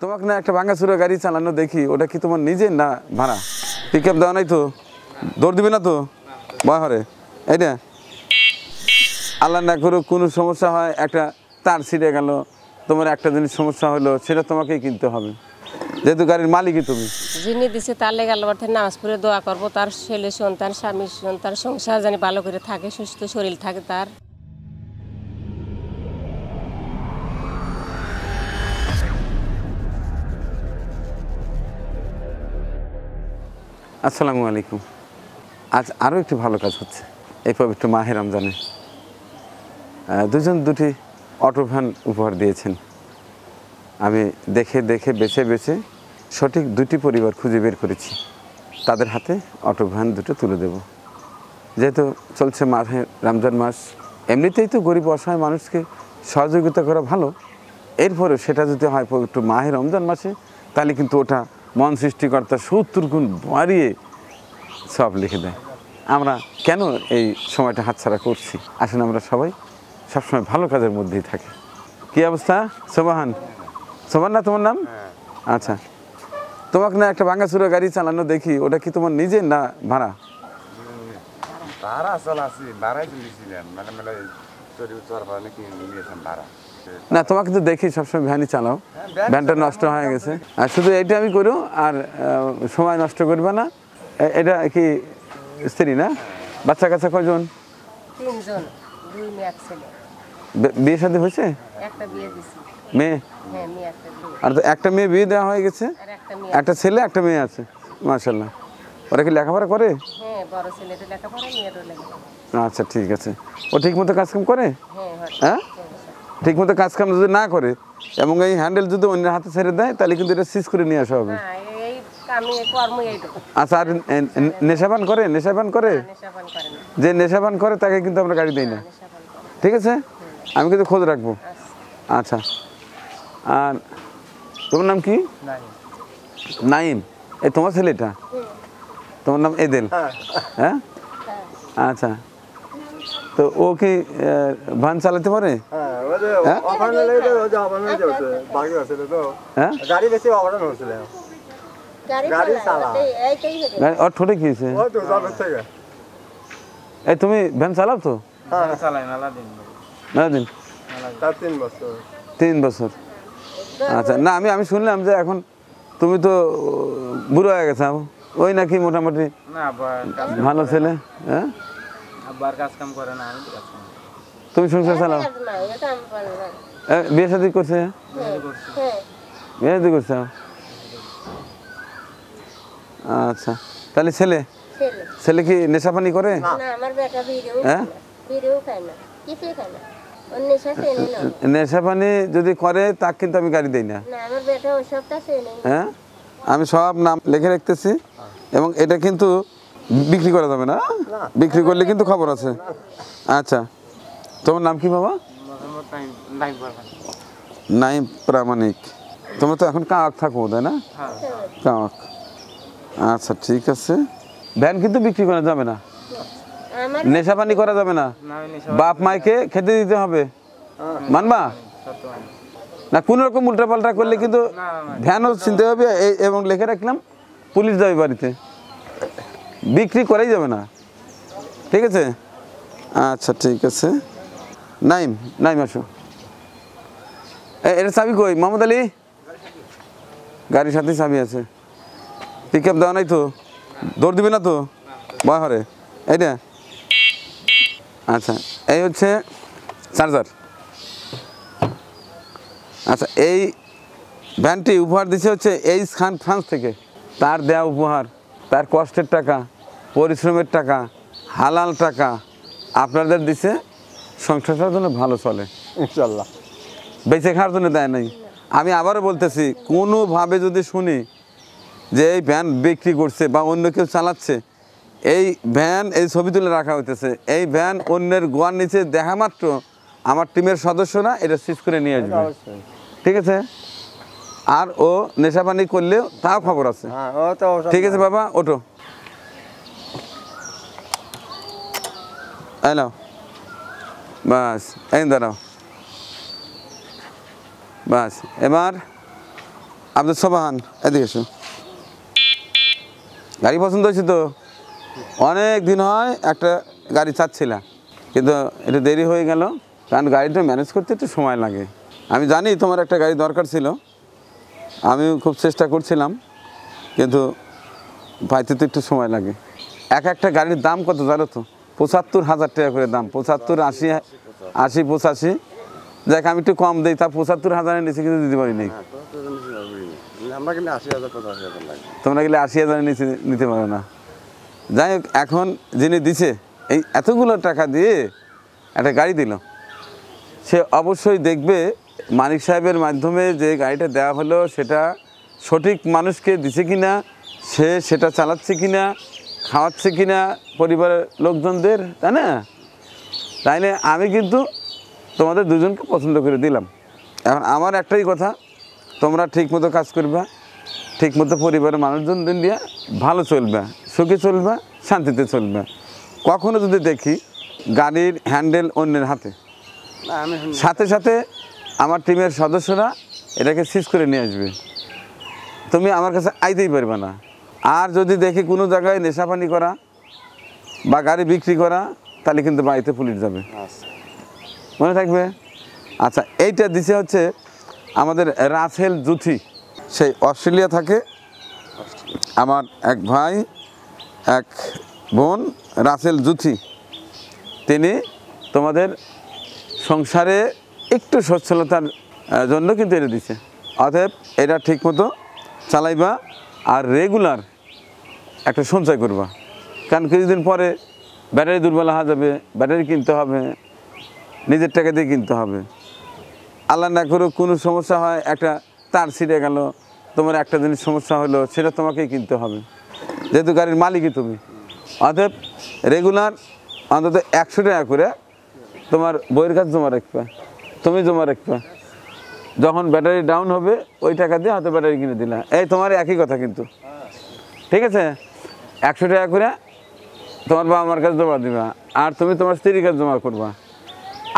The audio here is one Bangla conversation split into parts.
তোমাকে না একটা ভাঙাচুরা গাড়ি চালানো দেখি, ওটা কি তোমার নিজের না ভাড়া? পিক আপ দেওয়া নাই তো? দৌড় দিবে না তো বহরে? এইটা আল্লাহ না করুক কোনো সমস্যা হয়, একটা তার ছিঁড়ে গেল, তোমার একটা জিনিস সমস্যা হলো, সেটা তোমাকেই কিনতে হবে, যেহেতু গাড়ির মালিকই তুমি। যিনি দিছে তার লেগে আল্লাহর কাছে নামাজ পড়ে দোয়া করবো, তার ছেলে সন্তান, স্বামী সন্তান, সংসার জানি ভালো করে থাকে, সুস্থ শরীর থাকে তার। আসসালামু আলাইকুম। আজ আরও একটি ভালো কাজ হচ্ছে এই পবিত্র মাহে রমজানে। দুটি অটো ভ্যান উপহার দিয়েছেন। আমি দেখে দেখে বেছে বেছে সঠিক দুটি পরিবার খুঁজে বের করেছি, তাদের হাতে অটো ভ্যান দুটো তুলে দেব। যেহেতু চলছে মাহে রমজান মাস, এমনিতেই তো গরিব অসহায় মানুষকে সহযোগিতা করা ভালো, এরপরেও সেটা যদি হয় পবিত্র মাহে রমজান মাসে, তাহলে কিন্তু ওটা মন সৃষ্টিকর্তা 70 গুণ বাড়িয়ে সব লিখে দেয়। আমরা কেন এই সময়টা হাতছাড়া করছি? আসলে আমরা সবাই সবসময় ভালো কাজের মধ্যেই থাকি। কী অবস্থা সোবাহান? সোবাহান না তোমার নাম? আচ্ছা, তোমাকে না একটা ভাঙাচুরা গাড়ি চালানো দেখি, ওটা কি তোমার নিজের না ভাড়া? ভাড়া চালাছি, ভাড়াই তুলেছিলাম, মানে ভাড়া না, তোমাকে তো দেখি সবসময় ভ্যানই চালাও, ভ্যানটা নষ্ট হয়ে গেছে। আর শুধু এইটা আমি করো, আর সময় নষ্ট করবে না। এটা কি স্ত্রী না? বাচ্চা কাচ্চা কয়জন? 3 জন, 2 মেয়ে এক ছেলে। বিয়ে শাদী হয়েছে? একটা বিয়ে দিছি। মেয়ে? হ্যাঁ, মেয়ে একটা বিয়ে। আর তো একটা মেয়ে বিয়ে দেওয়া হয়ে গেছে, আর একটা মেয়ে। একটা ছেলে একটা মেয়ে আছে। মাশাআল্লাহ। ওরা কি লেখাপড়া করে? হ্যাঁ, বড় ছেলেটা লেখাপড়া, মেয়েরও লেখাপড়া। আচ্ছা, ঠিক আছে। ও ঠিক মতো কাজকাম করে? হ্যাঁ, হ্যাঁ, ঠিক মতো কাজকাম যদি না করে এবং এই হ্যান্ডেল যদি অন্যের হাতে ছেড়ে দেয়, তাহলে কিন্তু এটা সিজ করে নিয়ে আসা হবে। হ্যাঁ, এই কামে কর্ম এইটুকু। আচ্ছা, আর নেশাপান করে? নেশাপান করে? নেশাপান করে না। যে নেশাপান করে তাকে কিন্তু আমরা গাড়ি দিই না, নেশাপান করে। ঠিক আছে? আমি কিন্তু খোঁজ রাখবো। আচ্ছা, আর তোমার নাম কি? নাইম। এই তোমার ছেলেটা? তোমার নাম এদেল? হ্যাঁ, আচ্ছা। তো ও কি ভ্যান চালাতে পারে? ওর ঠোঁটে কি হয়েছে? এই তুমি ভ্যান চালাও তো? মেলাদিন? 3 বছর। আচ্ছা, না আমি শুনলাম যে এখন তুমি তো বুড়ো হয়ে গেছে, ওই নাকি মোটামুটি ভালো ছেলে। হ্যাঁ, তুমি সংসার চালাও? বিয়ে শাদী করছে? বিয়ে শাদী করছে? আচ্ছা, তাহলে ছেলে ছেলে কি নেশাপানি করে? হ্যাঁ, নেশাপানি যদি করে তাকে কিন্তু আমি গাড়ি দিই না। হ্যাঁ, আমি সব নাম লিখে রাখতেছি, এবং এটা কিন্তু বিক্রি করা যাবে না। বিক্রি করলে কিন্তু খবর আছে। আচ্ছা, তোমার নাম কি বাবা? নাইম প্রামাণিক। তোমরা তো এখন কাওয়াক থাকো, তাই না? কাওয়াক। আচ্ছা, ঠিক আছে। ভ্যান কিন্তু বিক্রি করা যাবে না, নেশাপানি করা যাবে না, বাপ মাইকে খেতে দিতে হবে, মানবা না? কোন রকম উল্টাপাল্টা করলে কিন্তু ভ্যানও চিনতে হবে, এবং লিখে রাখলাম পুলিশ যাবে বাড়িতে, বিক্রি করাই যাবে না, ঠিক আছে? আচ্ছা, ঠিক আছে। নাইম, নাইম আসো। এটা চাবি কই? মোহাম্মদ আলী, গাড়ির সাথে চাবি আছে। পিক আপ দেওয়া নাই তো? দৌড় দিবে না তো বহরে? এইটা আচ্ছা, এই হচ্ছে চার্জার। আচ্ছা, এই ভ্যানটি উপহার দিচ্ছে হচ্ছে এইচ খান, ফ্রান্স থেকে। তার দেয়া উপহার, তার কষ্টের টাকা, পরিশ্রমের টাকা, হালাল টাকা আপনাদের দিছে সংসারটার জন্য ভালো চলে ইনশাল্লাহ, বেঁচে খাওয়ার জন্য দেয় নাই। আমি আবারও বলতেছি, কোনোভাবে যদি শুনি যে এই ভ্যান বিক্রি করছে বা অন্য কেউ চালাচ্ছে, এই ভ্যান, এই ছবি তুলে রাখা হইতেছে, এই ভ্যান অন্যের গোয়ার নিচে দেখা মাত্র আমার টিমের সদস্যরা এটা সিজ করে নিয়ে আসবে, ঠিক আছে? আর ও নেশাপানি করলেও তাও খবর আছে, ঠিক আছে? বাবা ওঠো, এলো, বাস এই দাঁড়াও, বাস। এবার আব্দুল সোবাহান, এদিকে এসো। গাড়ি পছন্দ হয়েছে তো? অনেক দিন হয় একটা গাড়ি চাচ্ছিলাম, কিন্তু একটু দেরি হয়ে গেল, কারণ গাড়িটা ম্যানেজ করতে একটু সময় লাগে। আমি জানি তোমার একটা গাড়ি দরকার ছিল, আমিও খুব চেষ্টা করছিলাম, কিন্তু পাইতে তো একটু সময় লাগে। একটা গাড়ির দাম কত জানো তো? ৭৫,০০০ টাকা করে দাম। ৭৫, ৮০, ৮০, ৮৫। দেখ আমি একটু কম দিই, তা ৭৫,০০০-এর নিচে কিন্তু দিতে পারি নাই। আমরা কিন্তু ৮০,০০০ ৮৫,০০০ লাগে। তোমরা গেলে ৮০,০০০-এর নিচে নিতে পারো না। যাই হোক, এখন যিনি দিছে এই এতগুলো টাকা দিয়ে একটা গাড়ি দিল, সে অবশ্যই দেখবে মানিক সাহেবের মাধ্যমে যে গাড়িটা দেওয়া হলো সেটা সঠিক মানুষকে দিছে কিনা, সে সেটা চালাচ্ছে কিনা, খাওয়াচ্ছে কিনা পরিবারের লোকজনদের, তাই না? তাইলে আমি কিন্তু তোমাদের দুজনকে পছন্দ করে দিলাম। এখন আমার একটাই কথা, তোমরা ঠিকমতো কাজ করবা, ঠিকমতো পরিবারের মানুষজনদের দিয়ে ভালো চলবে, সুখে চলবে, শান্তিতে চলবে। কখনো যদি দেখি গাড়ির হ্যান্ডেল অন্যের হাতে, না আমি সাথে সাথে আমার টিমের সদস্যরা এটাকে সিজ করে নিয়ে আসবে, তুমি আমার কাছে আইতেই পারবে না। আর যদি দেখি কোনো জায়গায় নেশাপানি করা বা গাড়ি বিক্রি করা, তাহলে কিন্তু বাড়িতে পুলিশ যাবে, আচ্ছা মনে থাকবে। আচ্ছা, এইটা দিছে হচ্ছে আমাদের রাসেল জুথি, সেই অস্ট্রেলিয়া থাকে। আমার এক ভাই এক বোন রাসেল জুথি, তিনি তোমাদের সংসারে একটু সচ্ছলতার জন্য কিন্তু এটা দিছে। অতএব এটা ঠিকমতো চালাইবা আর রেগুলার একটা সঞ্চয় করবা, কারণ কিছুদিন পরে ব্যাটারি দুর্বল হয়ে যাবে, ব্যাটারি কিনতে হবে, নিজের টাকা দিয়ে কিনতে হবে। আল্লাহ না করুক কোনো সমস্যা হয়, একটা তার ছিঁড়ে গেল, তোমার একটা জিনিস সমস্যা হলো, সেটা তোমাকেই কিনতে হবে, যেহেতু গাড়ির মালিকই তুমি। অতএব রেগুলার অন্তত ১০০ টাকা করে তোমার বইয়ের কাছে জমা রাখবে, তুমি জমা রাখবে। যখন ব্যাটারি ডাউন হবে ওই টাকা দিয়ে হয়তো ব্যাটারি কিনে দিলা, এই তোমার একই কথা কিন্তু, ঠিক আছে? ১০০ টাকা করে তোমার বাবা মার কাছে জমা দিবা, আর তুমি তোমার স্ত্রীর কাছে জমা করবা।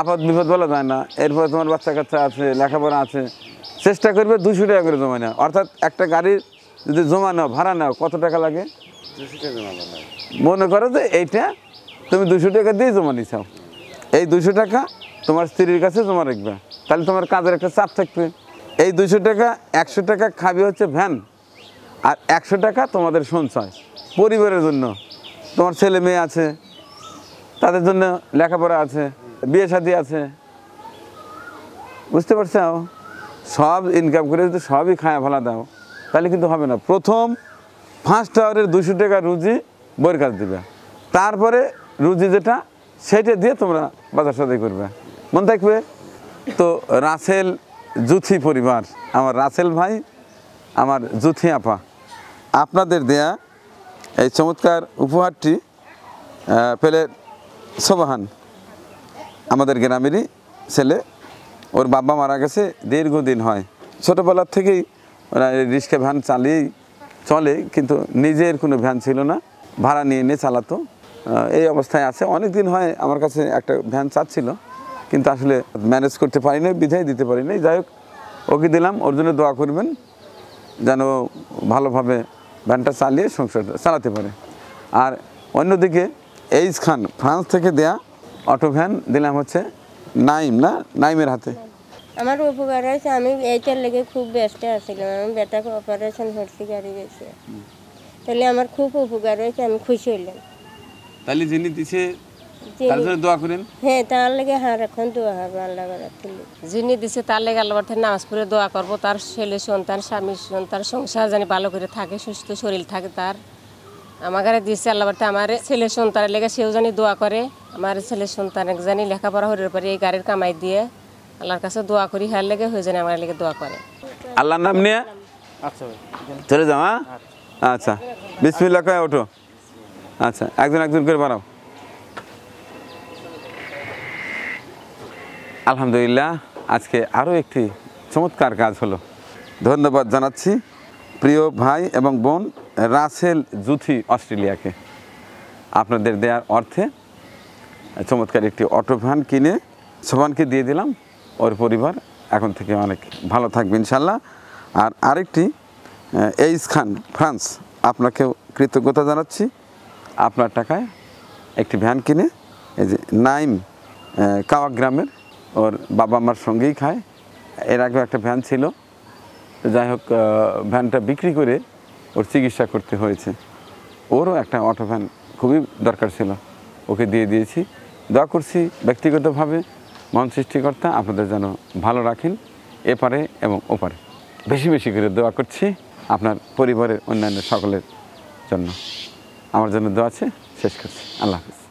আপদ বিপদ বলা যায় না, এরপরে তোমার বাচ্চা কাচ্চা আছে, লেখাপড়া আছে, চেষ্টা করবে ২০০ টাকা করে জমা নেওয়া। অর্থাৎ একটা গাড়ির যদি জমা নাও, ভাড়া নাও, কত টাকা লাগে? ২০০ টাকা জমা দেওয়া লাগে। মনে করো যে এইটা তুমি ২০০ টাকা দিয়ে জমা নিছাও, এই ২০০ টাকা তোমার স্ত্রীর কাছে জমা রাখবে, তাহলে তোমার কাজের একটা চাপ থাকবে। এই ২০০ টাকা ১০০ টাকা খাবি হচ্ছে ভ্যান, আর ১০০ টাকা তোমাদের সঞ্চয় পরিবারের জন্য। তোমার ছেলে মেয়ে আছে, তাদের জন্য লেখাপড়া আছে, বিয়ে শাদী আছে, বুঝতে পারছো? সব ইনকাম করে যদি সবই খায়া ফেলা দাও, তাহলে কিন্তু হবে না। প্রথম ফার্স্ট আওয়ারের ২০০ টাকা রুজি বইয়ের কাজ দিবে, তারপরে রুজি যেটা সেটা দিয়ে তোমরা বাজার সদাই করবে, মনে থাকবে তো। রাসেল জুথি পরিবার, আমার রাসেল ভাই, আমার জুথি আপা, আপনাদের দেয়া এই চমৎকার উপহারটি পেলে সোবাহান, আমাদের গ্রামেরই ছেলে। ওর বাবা মারা গেছে দীর্ঘদিন হয়, ছোটোবেলার থেকেই ওরা রিক্সা ভ্যান চালিয়েই চলে, কিন্তু নিজের কোনো ভ্যান ছিল না, ভাড়া নিয়ে নিয়ে চালাতো। এই অবস্থায় আছে, অনেক দিন হয় আমার কাছে একটা ভ্যান চাচ্ছিল, কিন্তু আসলে ম্যানেজ করতে পারি না, বিধায় দিতে পারি না। যাই হোক, ওকে দিলাম, ওর জন্য দোয়া করবেন যেন ভালোভাবে ভ্যানটা চালিয়ে সংসার চালাতে পারে। আর অন্যদিকে এইচ খান ফ্রান্স থেকে দেয়া অটো ভ্যান দিলাম হচ্ছে নাইমের হাতে। আমার উপকার হয়েছে, আমি এইটার লেগে খুব ব্যস্ত আছিলাম, আমি বেটাকে অপারেশন করছি গাড়ি গেছে, তাহলে আমার খুব উপকার হয়েছে, আমি খুশি হইলাম। তাহলে যিনি দিছে তার জন্য দোয়া করেন। হ্যাঁ, তার লেগে এখন দোয়া হবে আল্লাহ করার। যিনি দিছে তার লেগে আল্লাহর কাছে নামাজ পড়ে দোয়া করব, তার ছেলে সন্তান, স্বামী সন্তান, সংসার জানি ভালো করে থাকে, সুস্থ শরীর থাকে তার। আমার ঘরে দিচ্ছে আল্লাহর কাছে, আমার ছেলে সন্তানের লেগে সেও জানি দোয়া করে, আমার ছেলে সন্তান এক জানি লেখাপড়া হয়ে পারে, এই গাড়ির কামাই দিয়ে আল্লাহর কাছে দোয়া করি, হার লেগে হয়ে জানি আমার লেগে দোয়া করে। আল্লাহর নাম নিয়ে আচ্ছা ভাই, চলে যাও। হ্যাঁ, আচ্ছা, বিসমিল্লাহ কয়ে ওঠো। আচ্ছা, একজন একজন করে বাড়াও। আলহামদুলিল্লাহ, আজকে আরও একটি চমৎকার কাজ হলো। ধন্যবাদ জানাচ্ছি প্রিয় ভাই এবং বোন রাসেল জুথি অস্ট্রেলিয়াকে। আপনাদের দেওয়ার অর্থে চমৎকার একটি অটো ভ্যান কিনে সোবানকে দিয়ে দিলাম। ওর পরিবার এখন থেকে অনেক ভালো থাকবে ইনশাল্লাহ। আর আরেকটি এইস খান ফ্রান্স, আপনাকেও কৃতজ্ঞতা জানাচ্ছি। আপনার টাকায় একটি ভ্যান কিনে এই যে নাইম কাওয়া গ্রামের ওর বাবা মার সঙ্গেই খায়। এর আগেও একটা ভ্যান ছিল, যাই হোক ভ্যানটা বিক্রি করে ওর চিকিৎসা করতে হয়েছে। ওরও একটা অটো ভ্যান খুবই দরকার ছিল, ওকে দিয়ে দিয়েছি। দোয়া করছি ব্যক্তিগতভাবে মহান সৃষ্টিকর্তা আপনাদের যেন ভালো রাখেন এপারে এবং ওপারে। বেশি বেশি করে দোয়া করছি আপনার পরিবারের অন্যান্য সকলের জন্য। আমার জন্য দোয়া আছে, শেষ করছি। আল্লাহ হাফিজ।